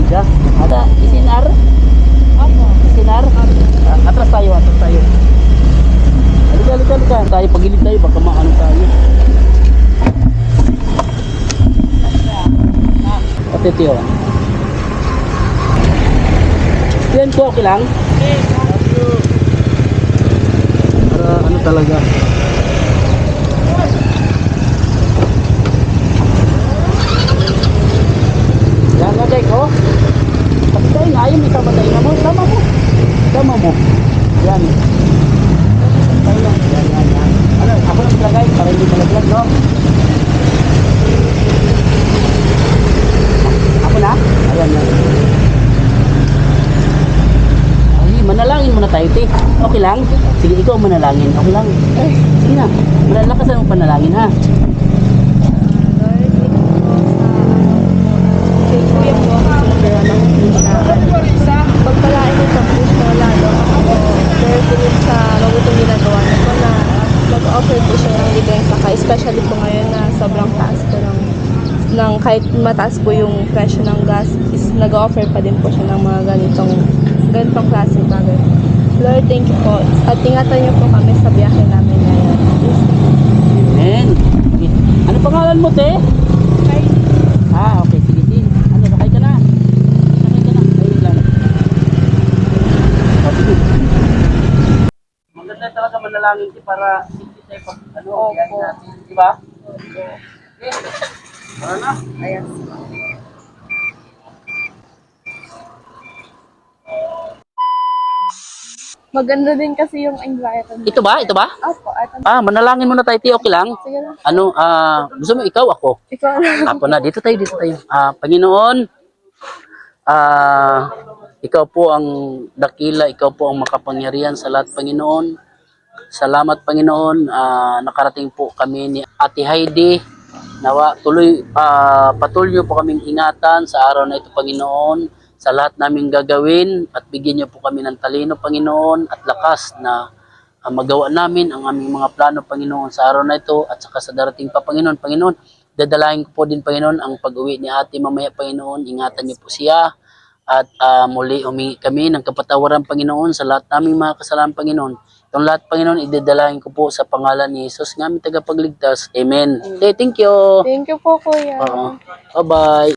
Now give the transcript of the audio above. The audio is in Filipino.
Ya, ada isinar. Isinar. Atras tayo, atras tayo. Halika, halika, halika. Tayo, pagilid tayo, baka maano tayo. Pati tiyo. Yan po, okay lang? Para ano talaga. Yan, lagay ko. Pati tayo nga, ayaw, may kamatay na mo. Tama mo. Tama mo. Yan. Tayo lang. Yan, yan, yan. Ano, ako lang lagay para hindi malaglag, no? Ako na? Ayan, yan. Ay, manalangin muna tayo, te. Okay lang? Sige, ikaw manalangin. Okay lang? Sige na. Malalakas ang panalangin, ha? Pagpalain mo sa puso lalo ako, dahil tulad sa magutong ginagawa niya ko na mag-offer po siya ng libreng saka, especially po ngayon na sobrang taas po ng kahit mataas po yung presyo ng gas, is nag-offer pa din po siya ng mga ganitong klaseng bagay. Lord, thank you po. At ingatan niyo po kami sa biyahe namin ngayon. Amen. Okay. Ano pangalan mo, te? Ah, okay. Sige, sige. Ano, sakay ka na. Sakay ka na. Ayun lang. Oh, sige. Maganda talaga manalangin si para hindi tayo pag ano, yan natin. Di ba? Okay. Tara na. Ayan. Maganda din kasi yung environment. Ito ba? Ito ba? Opo, at Ah, manalangin muna tayo, te. Okay lang? sige lang. Ano, gusto mo ikaw, ako? Ikaw na. Ako na, dito tayo, dito tayo. Panginoon, ikaw po ang dakila, ikaw po ang makapangyarihan sa lahat, Panginoon. Salamat, Panginoon, nakarating po kami ni Ate Heidi. Nawa, patuloy po kaming ingatan sa araw na ito, Panginoon, sa lahat naming gagawin at bigyan niyo po kami ng talino, Panginoon, at lakas na magawa namin ang aming mga plano, Panginoon, sa araw na ito at saka sa darating pa, Panginoon. Panginoon, dadalahin ko po din, Panginoon, ang pag-uwi ni Ate mamaya, Panginoon. Ingatan niyo po siya at muli humingi kami ng kapatawaran, Panginoon, sa lahat naming mga kasalanan, Panginoon. Itong lahat, Panginoon, idadalahin ko po sa pangalan ni Jesus, ng aming tagapagligtas. Amen. Okay, thank you. Thank you po, Kuya. Oo. Bye-bye.